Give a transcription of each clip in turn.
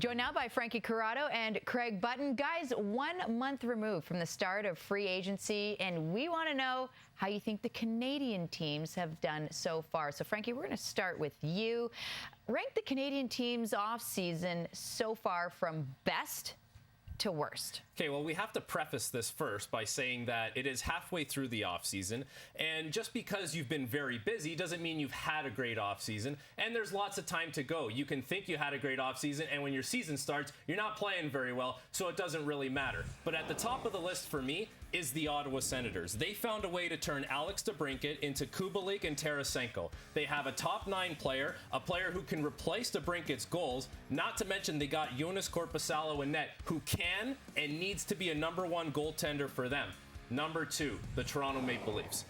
Joined now by Frankie Corrado and Craig Button. Guys, 1 month removed from the start of free agency, and we want to know how you think the Canadian teams have done so far. So, Frankie, we're going to start with you. Rank the Canadian teams off season so far from best to worst. Okay, well, we have to preface this first by saying that it is halfway through the offseason, and just because you've been very busy doesn't mean you've had a great offseason, and there's lots of time to go. You can think you had a great offseason, and when your season starts, you're not playing very well, so it doesn't really matter. But at the top of the list for me is the Ottawa Senators. They found a way to turn Alex DeBrincat into Kubalik and Tarasenko. They have a top 9 player, a player who can replace DeBrincat's goals, not to mention they got Jonas Korpisalo in net, who can and needs to be a number 1 goaltender for them. Number 2, the Toronto Maple Leafs.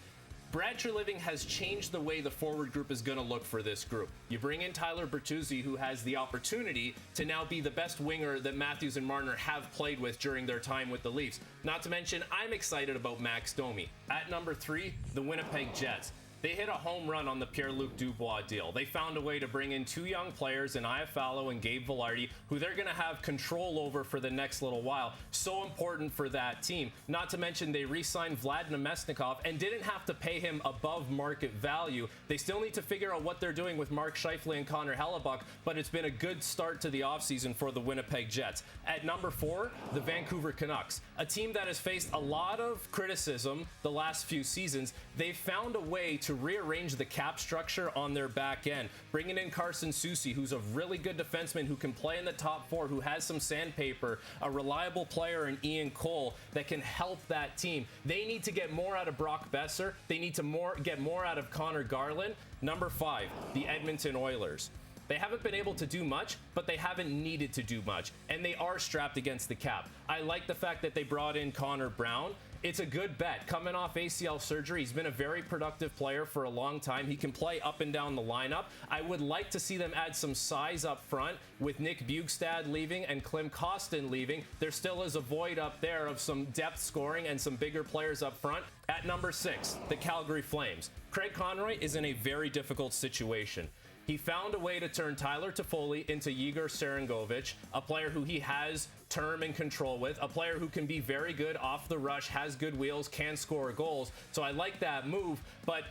Brad Treliving has changed the way the forward group is going to look for this group. You bring in Tyler Bertuzzi, who has the opportunity to now be the best winger that Matthews and Marner have played with during their time with the Leafs. Not to mention, I'm excited about Max Domi. At number 3, the Winnipeg Jets. They hit a home run on the Pierre-Luc Dubois deal. They found a way to bring in 2 young players in Iafallo and Gabe Vilardi, who they're going to have control over for the next little while. So important for that team. Not to mention they re-signed Vlad Namestnikov and didn't have to pay him above market value. They still need to figure out what they're doing with Mark Scheifele and Connor Hellebuck, but it's been a good start to the offseason for the Winnipeg Jets. At number 4, the Vancouver Canucks. A team that has faced a lot of criticism the last few seasons. They've found a way to rearrange the cap structure on their back end, bringing in Carson Soucy, who's a really good defenseman who can play in the top 4, who has some sandpaper, a reliable player in Ian Cole that can help that team. They need to get more out of Brock Besser. They need to get more out of Connor Garland. Number 5, the Edmonton Oilers. They haven't been able to do much, but they haven't needed to do much, and they are strapped against the cap. I like the fact that they brought in Connor Brown. It's a good bet. Coming off ACL surgery, he's been a very productive player for a long time. He can play up and down the lineup. I would like to see them add some size up front with Nick Bjugstad leaving and Klim Kostin leaving. There still is a void up there of some depth scoring and some bigger players up front. At number 6, the Calgary Flames. Craig Conroy is in a very difficult situation. He found a way to turn Tyler Toffoli into Igor Serengovich, a player who he has term and control with, a player who can be very good off the rush, has good wheels, can score goals. So I like that move, but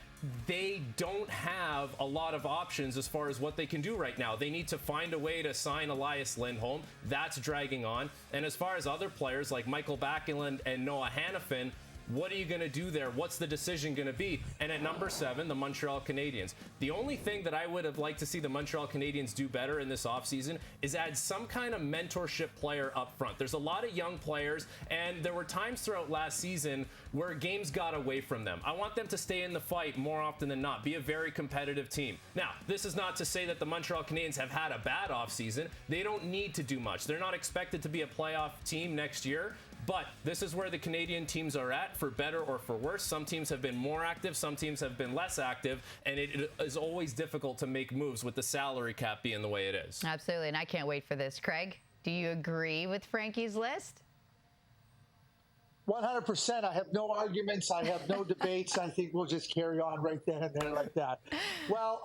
they don't have a lot of options as far as what they can do right now. They need to find a way to sign Elias Lindholm. That's dragging on. And as far as other players like Michael Backlund and Noah Hannafin, what are you going to do there? What's the decision going to be? And at number 7, the Montreal Canadiens. The only thing that I would have liked to see the Montreal Canadiens do better in this offseason is add some kind of mentorship player up front. There's a lot of young players, and there were times throughout last season where games got away from them. I want them to stay in the fight more often than not, be a very competitive team. Now, this is not to say that the Montreal Canadiens have had a bad offseason. They don't need to do much. They're not expected to be a playoff team next year. But this is where the Canadian teams are at, for better or for worse. Some teams have been more active, some teams have been less active, and it is always difficult to make moves with the salary cap being the way it is. Absolutely, and I can't wait for this. Craig, do you agree with Frankie's list? 100%. I have no arguments. I have no debates. I think we'll just carry on right then and there like that. Well,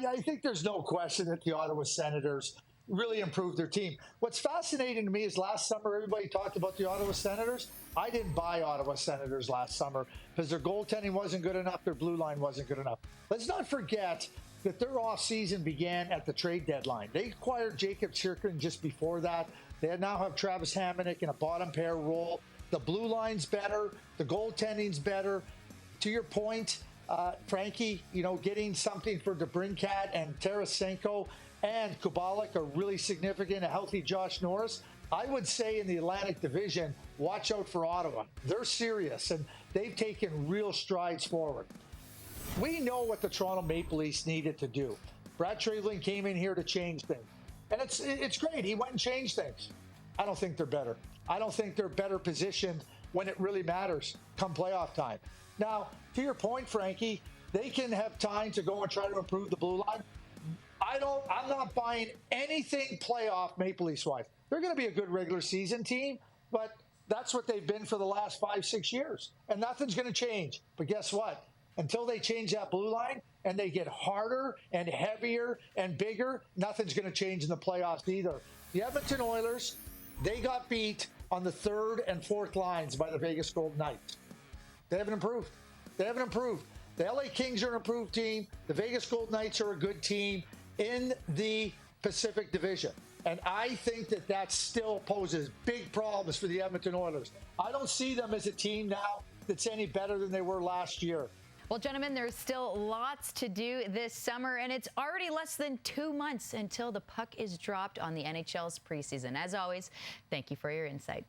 I think there's no question that the Ottawa Senators really improved their team. What's fascinating to me is last summer, everybody talked about the Ottawa Senators. I didn't buy Ottawa Senators last summer because their goaltending wasn't good enough. Their blue line wasn't good enough. Let's not forget that their offseason began at the trade deadline. They acquired Jacob Chirkin just before that. They now have Travis Hamonic in a bottom pair role. The blue line's better. The goaltending's better. To your point, Frankie, getting something for DeBrincat and Tarasenko and Kubalik are really significant. A healthy Josh Norris. I would say in the Atlantic Division, watch out for Ottawa. They're serious, and they've taken real strides forward. We know what the Toronto Maple Leafs needed to do. Brad Treliving came in here to change things. And it's great. He went and changed things. I don't think they're better. I don't think they're better positioned when it really matters come playoff time. Now, to your point, Frankie, they can have time to go and try to improve the blue line. I'm not buying anything playoff Maple Leafs wise. They're going to be a good regular season team, but that's what they've been for the last 5-6 years. And nothing's going to change. But guess what? Until they change that blue line and they get harder and heavier and bigger, nothing's going to change in the playoffs either. The Edmonton Oilers, they got beat on the third and fourth lines by the Vegas Golden Knights. They haven't improved. They haven't improved. The LA Kings are an improved team. The Vegas Golden Knights are a good team in the Pacific Division. And I think that that still poses big problems for the Edmonton Oilers. I don't see them as a team now that's any better than they were last year. Well, gentlemen, there's still lots to do this summer, and it's already less than 2 months until the puck is dropped on the NHL's preseason. As always, thank you for your insight.